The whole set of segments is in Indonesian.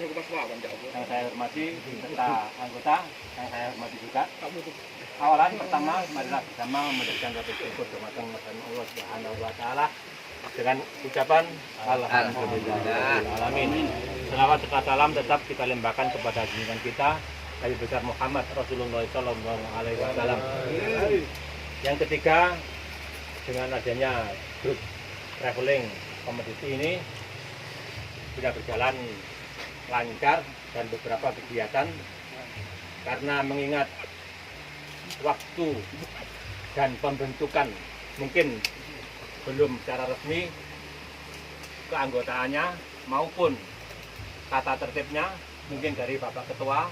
Yang saya hormati serta anggota yang saya hormati juga. Awalan pertama, marilah bersama memberikan rasa syukur kepada Allah Subhanahu wa taala dengan ucapan alhamdulillahirabbil. Selawat serta salam tetap kita limpahkan kepada junjungan kita Nabi besar Muhammad Rasulullah sallallahu alaihi wasallam. Yang ketiga, dengan adanya grup traveling kompetisi ini sudah berjalan lancar dan beberapa kegiatan karena mengingat waktu dan pembentukan mungkin belum secara resmi keanggotaannya maupun tata tertibnya, mungkin dari Bapak Ketua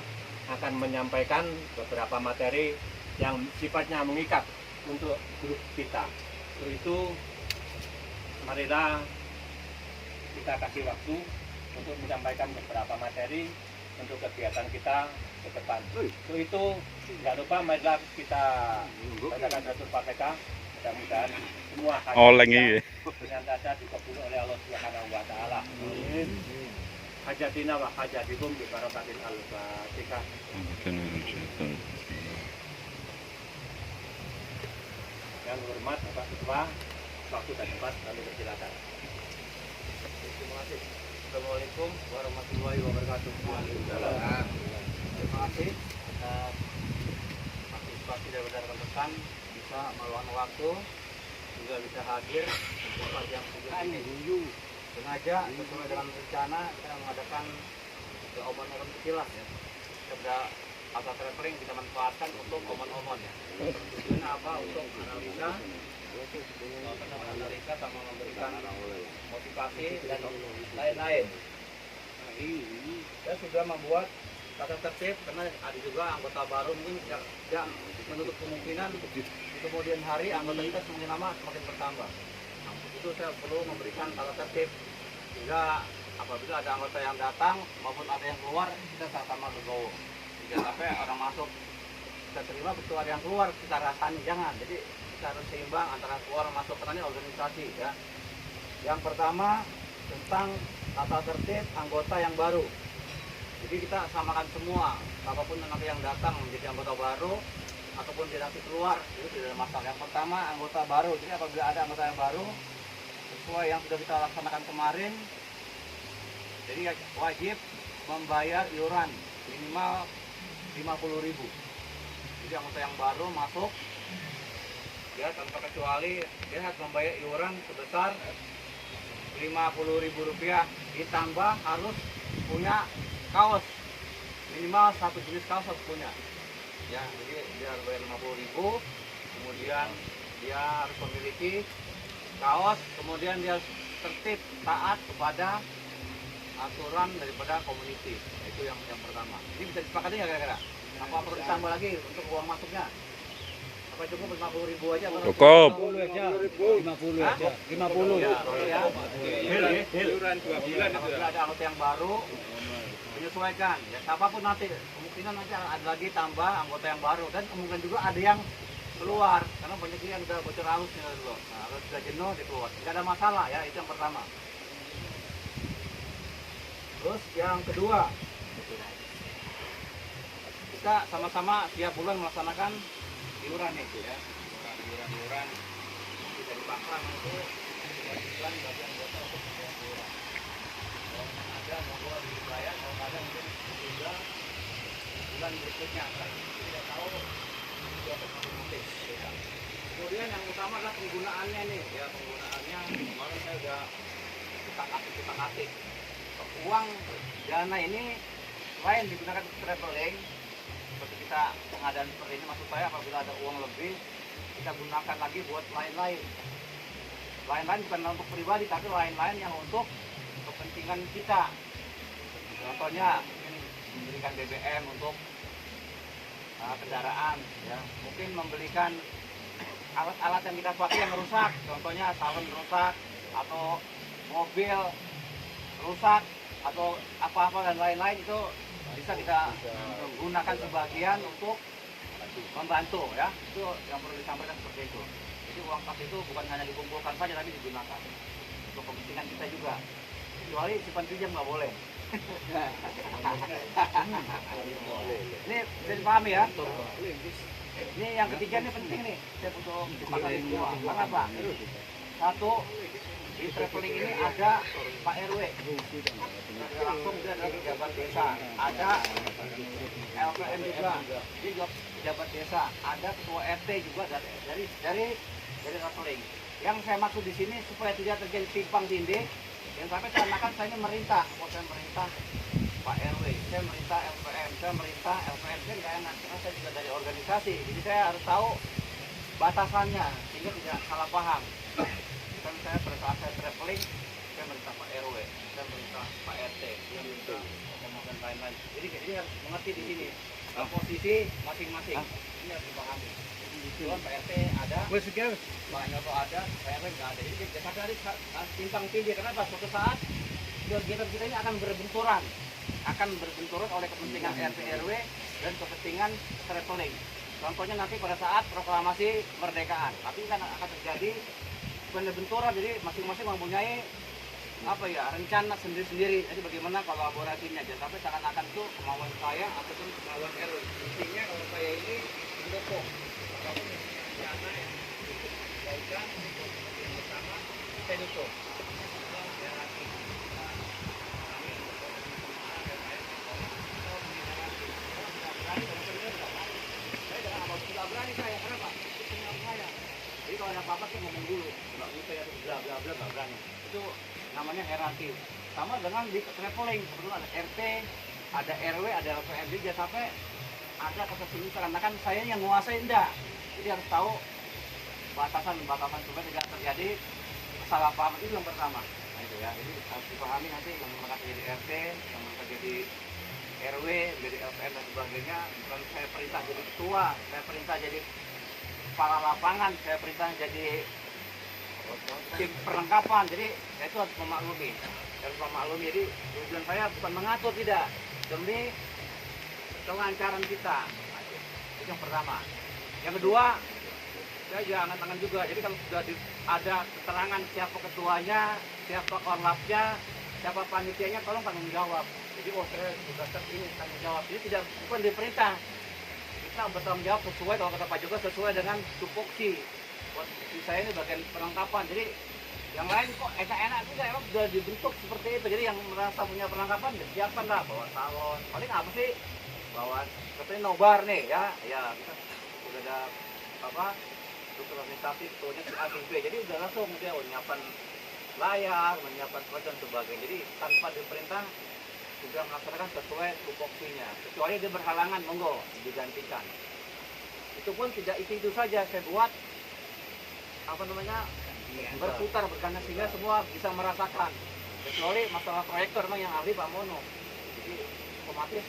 akan menyampaikan beberapa materi yang sifatnya mengikat untuk grup kita. Untuk itu marilah kita kasih waktu untuk menyampaikan beberapa materi untuk kegiatan kita ke depan. Untuk itu jangan lupa marilah kita bacakan suratul Fatihah. Mudah-mudahan semua dengan dasar dikabulkan oleh Allah Subhanahu wa taala. Amin. Hajatina wa hajatikum bi barakatil al-Fatihah. Yang hormat Bapak Ketua, waktu dan tempat kami persilakan. Terima kasih. Assalamualaikum warahmatullahi wabarakatuh. Waalaikumsalam. Terima kasih atas partisipasi dari rekan-rekan bisa meluangkan waktu juga bisa hadir di tempat yang sudah sengaja sesuai dengan rencana kita mengadakan omon-omon kecil lah ya. Kita atau traveling kita manfaatkan untuk omon-omon ya. Tujuannya apa? Untuk analisa sama memberikan motivasi dan lain-lain. Kita sudah membuat tata tertib karena ada juga anggota baru mungkin tidak menutup kemungkinan di kemudian hari anggota kita semakin lama semakin bertambah. Nah, itu saya perlu memberikan tata tertib sehingga apabila ada anggota yang datang maupun ada yang keluar kita sama-sama legowo. Jangan sampai orang masuk kita terima betul ada yang keluar kita rasani, jangan. Jadi kita harus seimbang antara keluar masuk karena ini organisasi ya. Yang pertama tentang tata tertib anggota yang baru. Jadi kita samakan semua, apapun nanti yang datang menjadi anggota baru ataupun dia nanti keluar itu tidak ada masalah. Yang pertama anggota baru. Jadi apabila ada anggota yang baru sesuai yang sudah kita laksanakan kemarin, jadi wajib membayar iuran minimal 50.000. Jadi anggota yang baru masuk ya tanpa kecuali dia harus membayar iuran sebesar Rp50.000 ditambah harus punya kaos minimal satu jenis kaos harus punya ya. Jadi dia harus bayar 50.000, kemudian dia harus memiliki kaos, kemudian dia tertib taat kepada aturan daripada komuniti. Itu yang pertama. Ini bisa disepakati nggak kira-kira? Apa perlu ditambah lagi untuk uang masuknya? Apa cukup 50.000 aja? Cukup. 50 aja. 50 aja. 50 ya. Iuran 2 bulan itu. Apabila ada anggota yang baru menyesuaikan ya, siapapun nanti kemungkinan nanti ada lagi tambah anggota yang baru dan kemungkinan juga ada yang keluar karena banyak yang udah bocor haus dulu. Nah, kalau sudah jenuh dia keluar. Tidak ada masalah ya, itu yang pertama. Terus yang kedua, kita sama-sama tiap bulan melaksanakan iuran itu ya, iuran dari Pakran itu bulan bagi anggota untuk membayar iuran. Kalau ada monggo dibayar, kalau ada mungkin juga bulan berikutnya. Tidak tahu juga bermotif. Kemudian yang utama adalah penggunaannya nih, ya penggunaannya. Kemarin saya udah kita atik. Uang dana ini selain digunakan untuk traveling seperti kita pengadaan seperti ini, maksud saya apabila ada uang lebih kita gunakan lagi buat lain-lain bukan untuk pribadi tapi lain-lain yang untuk kepentingan kita. Contohnya memberikan BBM untuk kendaraan ya, mungkin membelikan alat-alat yang kita pakai yang rusak, contohnya salon rusak atau mobil rusak atau apa-apa dan lain-lain, itu bisa kita gunakan sebagian untuk membantu ya. Itu yang perlu disampaikan seperti itu. Jadi uang kas itu bukan hanya dikumpulkan saja tapi digunakan untuk kepentingan kita juga. Kecuali simpan pinjam nggak boleh. Ini bisa dipahami ya. Ini yang ketiga ini penting nih, saya untuk dipahami semua. Karena apa? Satu, di traveling ini ada Pak RW, langsung dia adalah pejabat desa. Ada LPM juga, dia juga pejabat desa. Ada ketua RT juga dari traveling. Yang saya maksud di sini supaya tidak terjadi simpang tindih, yang sampai seakan-akan saya ini merintah, saya merintah Pak RW, saya merintah LPM, saya merintah LPM, saya nggak enak karena saya juga dari organisasi, jadi saya harus tahu batasannya sehingga tidak salah paham. Kan saya pada saat saya traveling, saya merintah Pak RW, saya merintah Pak RT, saya merintah dan lain-lain. Jadi harus mengerti di sini posisi masing-masing. Ini harus dipahami. Tuan Pak RT ada, Pak Nyoto ada, Pak RW nggak ada. Jadi jangan sampai simpang tindih. Kenapa? Suatu saat kegiatan kita ini akan berbenturan oleh kepentingan RT RW dan kepentingan traveling. Contohnya nanti pada saat proklamasi kemerdekaan, tapi kan akan terjadi benturan, jadi masing-masing mempunyai rencana sendiri-sendiri. Jadi bagaimana kolaborasinya, jangan sampai seakan-akan itu kemauan saya ataupun kemauan RW. Intinya kalau saya ini mendukung apapun rencana yang dibagikan untuk kepentingan bersama, saya dukung. Berani saya, kenapa? Itu punya saya. Jadi kalau ada apa-apa saya ngomong dulu, nggak bisa ya bla bla bla, nggak berani. Itu namanya hierarki. Sama dengan di traveling, sebetulnya ada RT, ada RW, ada LPM, jadi sampai ada keseluruhan karena kan saya yang menguasai enggak. Jadi harus tahu batasan supaya tidak terjadi salah paham. Itu yang pertama. Nah, itu ya. Jadi harus dipahami nanti yang akan terjadi RT, yang akan terjadi RW, jadi LPM dan sebagainya. Bukan saya perintah jadi ketua, saya perintah jadi kepala lapangan, saya perintah jadi tim perlengkapan. Jadi itu harus memaklumi. Jadi tujuan saya bukan mengatur, tidak, demi kelancaran kita. Itu yang pertama. Yang kedua, saya juga angkat tangan juga. Jadi kalau sudah ada keterangan siapa ketuanya, siapa korlapnya, siapa panitianya, tolong tanggung jawab. Jadi saya tugaskan ini tanggung jawab. Jadi bukan diperintah. Kita bertanggung jawab sesuai, kalau kata Pak Joko, sesuai dengan tupoksi. Saya ini bagian perlengkapan. Jadi yang lain kok enak-enak juga, emang sudah dibentuk seperti itu. Jadi yang merasa punya perlengkapan, siapkan lah, bawa salon. Paling apa sih? Bawa, katanya nobar nih ya. Ya kita udah ada struktur administrasi, betulnya si A, si B. Jadi udah langsung dia menyiapkan layar, menyiapkan dan sebagainya. Jadi tanpa diperintah juga melaksanakan sesuai tupoksinya. Kecuali dia berhalangan, monggo digantikan. Itu pun tidak itu saja, saya buat berputar berganti sehingga semua bisa merasakan. Kecuali masalah proyektor memang yang ahli Pak Mono. Jadi otomatis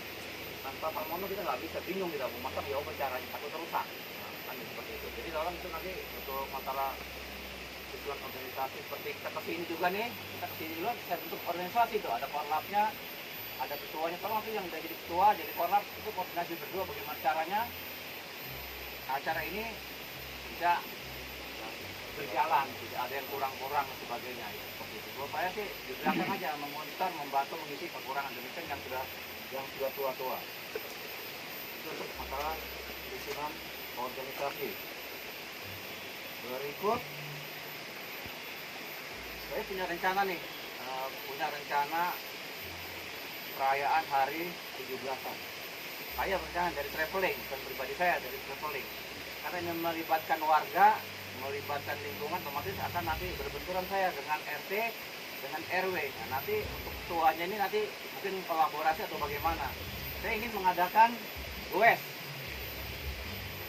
tanpa Pak Mono kita nggak bisa, bingung kita mau masak ya apa caranya, takut rusak. Kan seperti itu. Jadi dalam itu nanti untuk masalah tujuan organisasi seperti kita kesini juga nih, kita kesini juga bisa bentuk organisasi tuh, ada korlapnya, ada ketuanya. Tolong sih yang udah jadi ketua, jadi korlap itu koordinasi berdua bagaimana caranya acara ini bisa berjalan, tidak ada yang kurang-kurang dan sebagainya ya, seperti itu. Buat saya sih di belakang aja memonitor, membantu mengisi kekurangan demikian yang sudah tua-tua. Itu untuk masalah susunan organisasi. Berikut saya punya rencana nih, perayaan hari 17-an. Saya berencana dari traveling, bukan pribadi saya, dari traveling. Karena ini melibatkan warga, melibatkan lingkungan, otomatis akan nanti berbenturan saya dengan RT, dengan RW. Nah, nanti untuk ketuanya ini nanti mungkin kolaborasi atau bagaimana. Saya ingin mengadakan goes.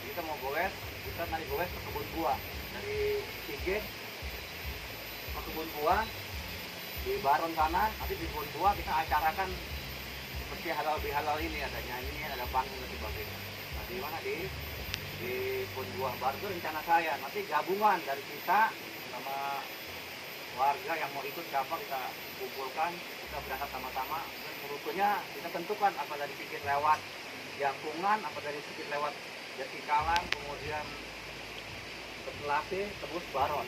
Kita mau goes, kita nanti goes ke kebun buah. Dari Sigit ke kebun buah, di Baron sana, nanti di kebun buah kita acarakan seperti halal bihalal ini, ada nyanyi, ada panggung dan sebagainya. Nah, di mana di kebun buah Baron itu rencana saya. Nanti gabungan dari kita sama warga yang mau ikut, siapa kita kumpulkan, kita berangkat sama-sama. Dan rutenya kita tentukan, apa dari Sigit lewat Jangkungan, apa dari Sigit lewat Jatikalang, kemudian Setelasi, terus Baron.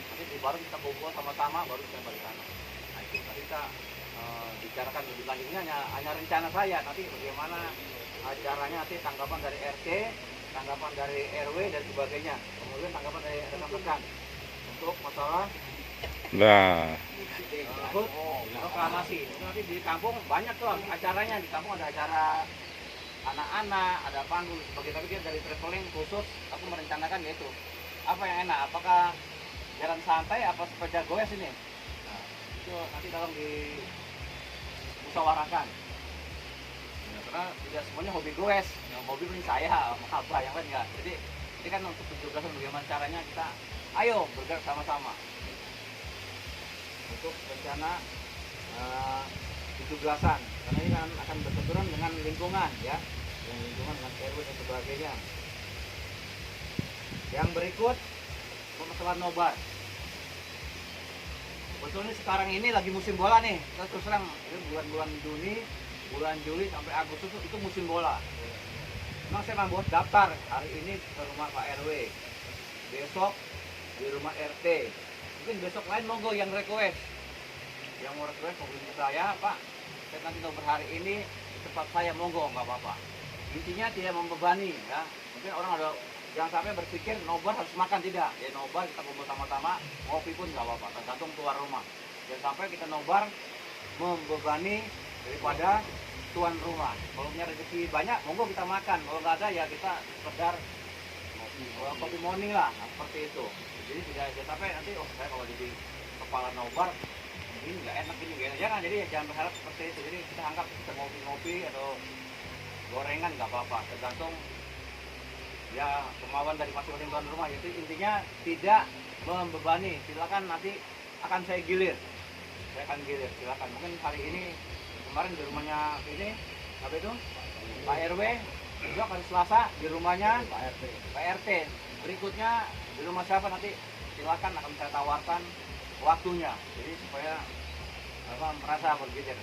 Nanti di Baron kita kumpul sama-sama, baru kita balik sana. Nah itu tadi kita bicarakan lebih lanjutnya hanya rencana saya nanti bagaimana acaranya, nanti tanggapan dari RT, tanggapan dari RW dan sebagainya, kemudian tanggapan dari rekan-rekan untuk masalah reklamasi. Nanti di kampung banyak tuh acaranya, di kampung ada acara anak-anak, ada panggung sebagai, tapi dia dari traveling khusus aku merencanakan yaitu apa yang enak, apakah jalan santai apa sepeda goes ini. Nah, itu nanti tolong dimusyawarahkan. Ya, karena tidak semuanya hobi goes, yang hobi ini saya, apa yang lain enggak. Jadi ini kan untuk 17-an bagaimana caranya kita ayo bergerak sama-sama untuk rencana 17-an, karena ini kan akan berbenturan dengan lingkungan ya, dengan lingkungan, dengan RW dan sebagainya. Yang berikut masalah nobar. Sebetulnya sekarang ini lagi musim bola nih, kita terus terang bulan-bulan Juni, bulan Juli sampai Agustus itu musim bola. Memang saya membuat daftar hari ini ke rumah Pak RW, besok di rumah RT, mungkin besok lain monggo yang request, yang mau request mobil saya, Pak saya nanti nobar hari ini cepat saya, monggo, nggak apa-apa. Intinya tidak membebani ya, mungkin orang ada jangan sampai berpikir nobar harus makan, tidak ya, nobar kita kumpul sama-sama, ngopi pun nggak apa-apa, tergantung keluar rumah. Jangan sampai kita nobar membebani daripada tuan rumah. Kalau punya rezeki banyak monggo kita makan, kalau nggak ada ya kita sekedar kopi morning lah, nah, seperti itu. Jadi tidak sampai nanti saya kalau jadi kepala nobar ini nggak enak, ini nggak enak, jangan. Jadi jangan berharap seperti itu. Jadi kita anggap kita ngopi-ngopi atau gorengan nggak apa-apa, tergantung ya kemauan dari masing-masing tuan rumah. Itu intinya tidak membebani. Silakan, nanti akan saya gilir, silakan. Mungkin hari ini kemarin di rumahnya ini apa itu Pak RW, besok hari Selasa di rumahnya Pak RT, berikutnya di rumah siapa nanti silakan, akan saya tawarkan waktunya. Jadi supaya merasa bergilir.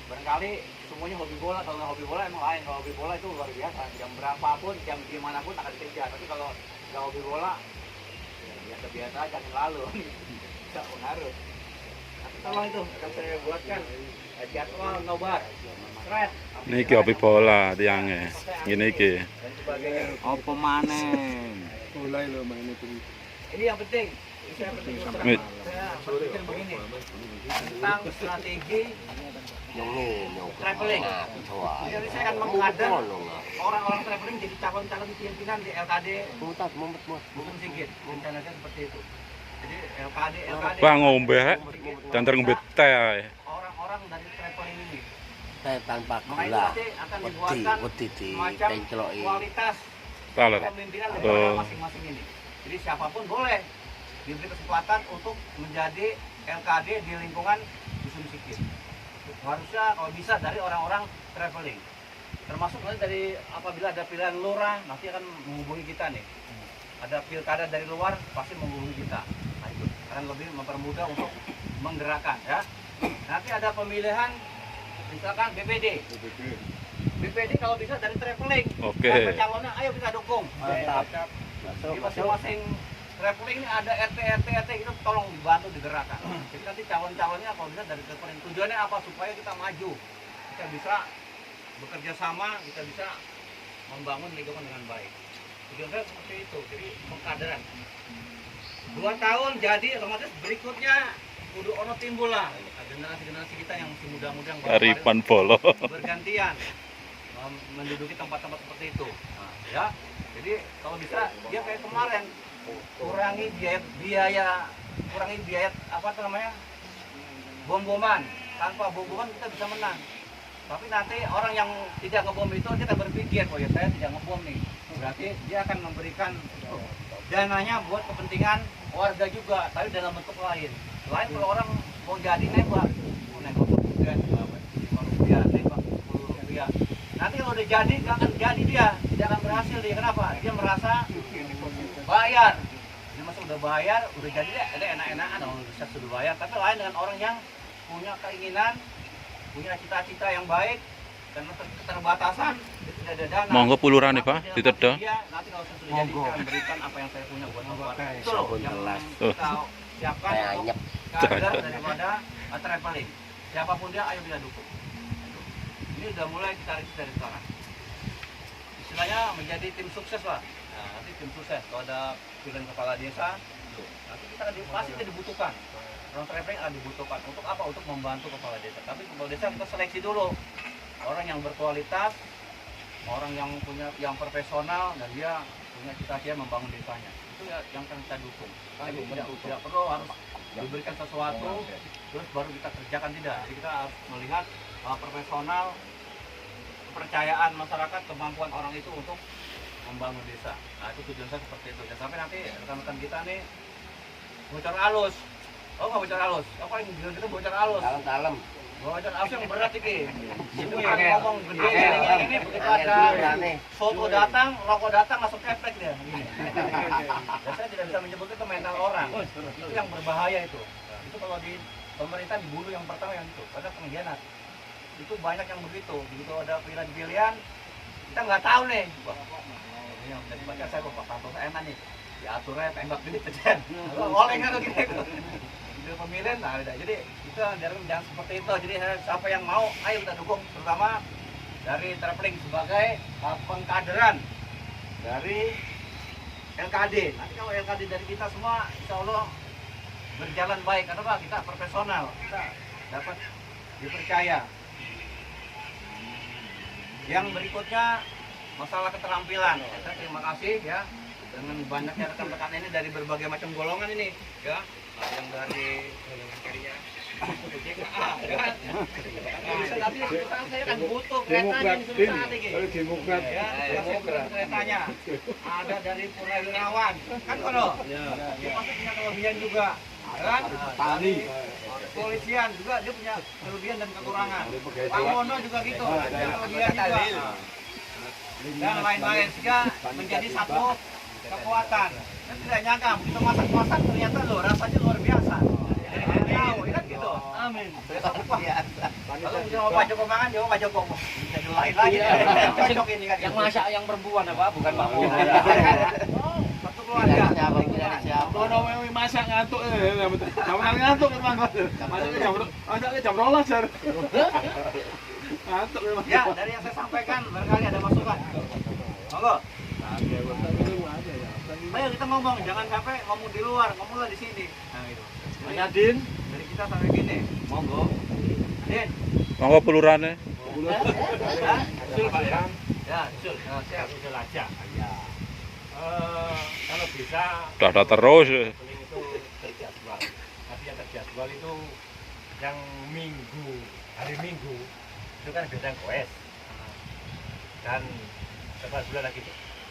Barangkali semuanya hobi bola, kalau nggak hobi bola emang lain. Kalau hobi bola itu luar biasa, jam berapapun, jam dimanapun akan dikejar. Tapi kalau nggak hobi bola ya biasa-biasa aja, lalu nggak pengaruh. Tapi tolong itu akan saya buatkan jadwal nobar. Niki hobi bola tiangnya, gini iki. Apa maneh? Mulai lo main itu. Ini yang penting. Saya berpikir begini tentang strategi traveling. Jadi saya akan mengkader orang-orang traveling jadi calon-calon pimpinan di LKD Bukit Sigit. Rencananya seperti itu. Jadi LKD Bang ngombe, jantar ngombe teh. Orang-orang dari traveling ini. Teh tanpa Makanya gula. nanti akan dibuatkan semacam kualitas kepemimpinan dari masing-masing ini. Jadi siapapun boleh diberi kesempatan untuk menjadi LKD di lingkungan Dusun Sikit. Harusnya kalau bisa dari orang-orang traveling. Termasuk nanti dari apabila ada pilihan lurah nanti akan menghubungi kita nih. Ada pilkada dari luar pasti menghubungi kita. Nah, itu akan lebih mempermudah untuk menggerakkan ya. Nanti ada pemilihan misalkan BPD. BPD kalau bisa dari traveling. Oke. Calonnya ayo kita dukung. Mantap. Di masing-masing traveling ini ada RT itu tolong dibantu digerakkan. Jadi nanti calon-calonnya kalau bisa dari traveling. Tujuannya apa? Supaya kita maju, kita bisa bekerja sama, kita bisa membangun lingkungan dengan baik. Tujuan saya seperti itu. Jadi pengkaderan 2 tahun jadi otomatis berikutnya kudu ono timbul lah generasi-generasi kita yang masih muda-muda yang Karipan bolo. bergantian menduduki tempat-tempat seperti itu. Nah, ya. Jadi kalau bisa dia kayak kemarin kurangi biaya apa namanya bom-boman. Tanpa bom-boman kita bisa menang. Tapi nanti orang yang tidak ngebom itu dia akan berpikir, oh ya saya tidak ngebom nih. Berarti dia akan memberikan dananya buat kepentingan warga juga, tapi dalam bentuk lain. Lain kalau orang mau jadi nembak juga, nembak 10 rupiah. Nanti kalau udah jadi nggak akan jadi, dia tidak akan berhasil dia. Kenapa? Dia merasa bayar. Dia masa udah bayar, udah jadi deh, ada enak-enakan, bisa sudah bayar. Tapi lain dengan orang yang punya keinginan, punya cita-cita yang baik, karena keterbatasan, dia tidak ada dana. Monggo puluran nih Pak, diteda. Nanti kalau saya sudah jadi, saya akan berikan apa yang saya punya buat nobar. Itu loh yang kita siapkan untuk kader daripada traveling. siapapun dia, ayo kita dukung. Ini udah mulai kita riset dari sekarang. Istilahnya menjadi tim sukses lah. Nah, nanti tim sukses kalau ada pilihan kepala desa, nanti kita pasti kita dibutuhkan. Orang traveling akan dibutuhkan untuk apa? Untuk membantu kepala desa. Tapi kepala desa kita seleksi dulu orang yang berkualitas, orang yang punya yang profesional dan dia punya cita-cita membangun desanya. Itu ya yang akan kita dukung. Jadi tidak perlu harus diberikan sesuatu terus baru kita kerjakan, tidak. Jadi kita harus melihat profesional, kepercayaan masyarakat, kemampuan orang itu untuk membangun desa. Nah itu tujuan saya seperti itu. Dan sampai nanti rekan-rekan kita nih bocor halus. Oh nggak bocor halus? Apa yang kita bocor halus? Dalam-dalam. Bocor halus yang berat ini. Itu yang ngomong gede ini begitu ada soto datang, rokok datang langsung efek dia. Gini. Dan saya tidak bisa menyebut itu mental orang. Itu yang berbahaya itu. Itu kalau di pemerintah dibunuh yang pertama yang itu, karena pengkhianat. Itu banyak yang begitu. Begitu ada pilihan-pilihan, kita nggak tahu nih. Wah, ini yang udah dibaca saya kok pantau enak nih. Diaturnya tembak gini pejen. Oleng kan gini. Di pemilihan, nah udah. Jadi itu jangan seperti itu. Jadi siapa yang mau, ayo kita dukung, terutama dari traveling sebagai pengkaderan dari LKD. Nanti kalau LKD dari kita semua, insya Allah berjalan baik. Karena apa? Kita profesional, kita dapat dipercaya. Yang berikutnya masalah keterampilan. Saya terima kasih ya dengan banyaknya rekan-rekan ini dari berbagai macam golongan ini ya. Yang dari saya kan butuh keretanya ini susah nih. Demokrat. Ya, keretanya ada dari Purnawirawan kan kono. Dia pasti punya kelebihan juga. Kan? Dari polisian juga dia punya kelebihan dan kekurangan. Pak Mono juga gitu, punya kelebihan juga. Dan lain-lain sehingga menjadi satu kekuatan. Saya tidak nyangka begitu masak-masak ternyata loh rasanya luar biasa. Jadi tahu kan gitu. Amin. Kalau mau Pak Joko makan, jawab Pak Joko. Jadi lain lagi. Cocok ini kan. Yang masak yang perempuan apa? Bukan Pak Mo. Satu keluarga. Siapa? Kalau mau masak ngantuk, kamu ngantuk kan bang? Masaknya jam 12 jar. Ngantuk memang. Ya, dari yang saya sampaikan barangkali ada masukan. Monggo. Ayo kita ngomong, jangan sampai ngomong di luar, ngomonglah di sini. Nah gitu. Nadin, Dari kita sampai gini, monggo. Din. monggo pelurane. Sul Pak ya. Ya, sul. Siap. Usul aja. Ya. Kalau bisa Udah terus. traveling itu terjadwal. Tapi yang terjadwal itu yang minggu, hari Minggu itu kan beda koes. Dan berapa bulan lagi?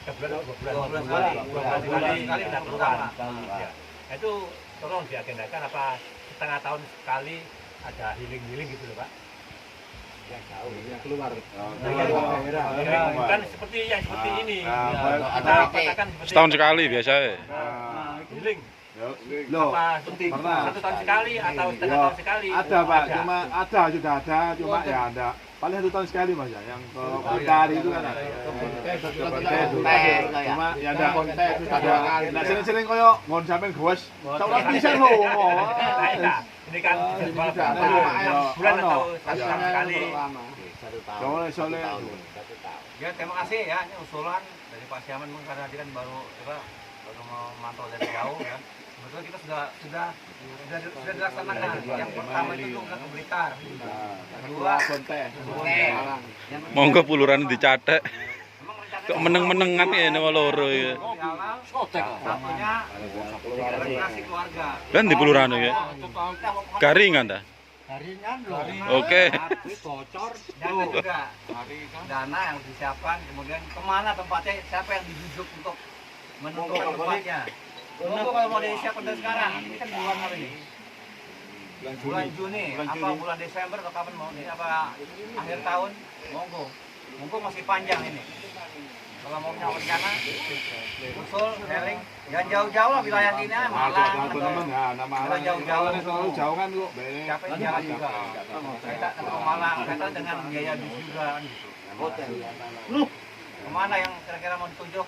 Sebulan atau 2 bulan? 2 bulan sekali kita kita keluar. keluar. Ya. Itu tolong diagendakan apa setengah tahun sekali ada healing gitu loh Pak. Bukan seperti yang seperti ini. Kita katakan seperti Setahun sekali biasanya. healing. Loh, Apa pernah. 1 tahun sekali atau setengah Ya, tahun sekali? ada Pak, Ada. cuma ada sudah ada, cuma ya ada. Paling 1 tahun sekali Mas ya, yang ke Utari itu kan ada. Cuma ya ada. Nah sering-sering koyo ngon sampean gowes. Sak pisan lho ngomong. Nah, ini kan jadwal berapa? 6 bulan atau 1 tahun sekali. Soalnya Ya, terima kasih ya. Ini usulan dari Pak Siaman mungkin karena dia kan baru memantau dari jauh ya. Sebetulnya kita sudah dilaksanakan. Yang pertama itu juga ke Blitar. Kedua, yang Monggo pelurane dicatek. memang rencananya Kok meneng-menengan ya ini loro ya. satunya regenerasi keluarga. Kan di pelurane ya. Garingan dah. Oke. Dan juga dana yang disiapkan, kemudian kemana tempatnya, siapa yang dibujuk untuk menentukan tempatnya. Monggo kalau mau disiapkan dari sekarang, ini kan bulan apa ini? Bulan Juni, apa bulan Desember atau kapan mau ini? Apa akhir tahun? Monggo, mumpung masih panjang ini. Kalau mau punya rencana, usul, sharing, jangan jauh-jauh lah wilayah ini, Malang atau nama jauh-jauh. selalu jauh kan kok. Capek jalan juga. Kita ke Malang, kita dengan biaya bis juga kan gitu. Kemana yang kira-kira mau dituju?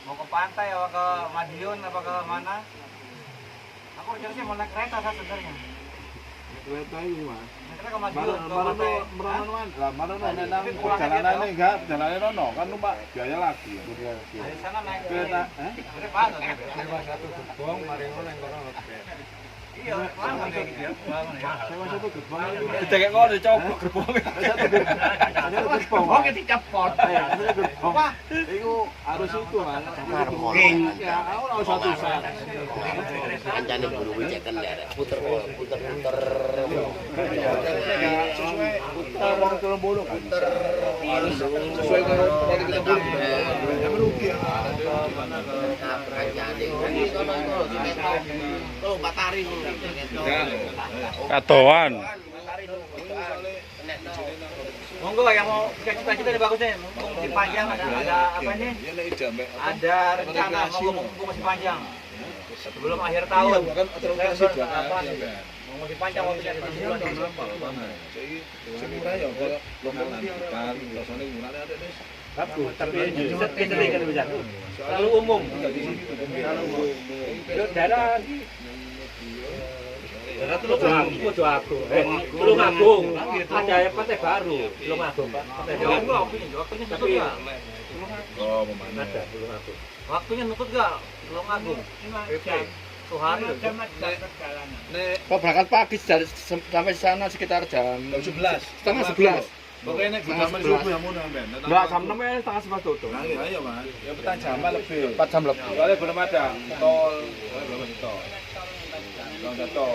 Mau ke pantai, apa ke Madiun, apa ke mana? Aku rencananya mau naik kereta saya sebenarnya. Kereta ini Mas. Naik Karena ke Madiun, Marono ke Pantai. Marono nang perjalanannya enggak, perjalanannya nono kan numpak biaya lagi. Dari sana naik Kereta, Depan, satu gerbong, mari ngono yang kono lobet. iya, mana kayak gitu ya? sewa satu gerbong itu. Dicekek kok dicoplok gerbong. Satu gerbong. Oke dicepot. Satu gerbong. Iku harus itu kan. Ya, aku ora usah tusan. Kancane guru wiceken ya, puter-puter. Sesuai wong 30 kan. Sesuai karo politik kita. Merugi ya. Kancane. Oh, Batari ngono. Katoan. Monggo yang mau cita-cita ini bagus nih, mumpung masih panjang ada apa nih? Ada rencana mumpung masih panjang. Sebelum akhir tahun. Kan transportasi dua Apa? kali ya. Mau masih panjang waktunya di bulan ini. Sing murah ya kok lombongan ikan, rasane ngurane ada wis. Tapi sering kan bisa. Terlalu umum. Daerah Tulung Agung. Ada yang Pantai Baru, Tulung Agung, Pak. Pantai Jauh Baru. enggak waktunya nutut Tapi enggak? Oh, pemana. ada Tulung Agung. Waktunya nutut enggak? Tulung Agung. Suhari. Kok berangkat pagi sampai sana sekitar jam 11. setengah 11. Pokoknya nek kita subuh ya mun ben. Enggak, jam 6 ya setengah 11 tutup. Ayo, Mas. Ya petang jam lebih. 4 jam lebih. Soalnya belum ada tol. Belum ada tol. Belum ada tol.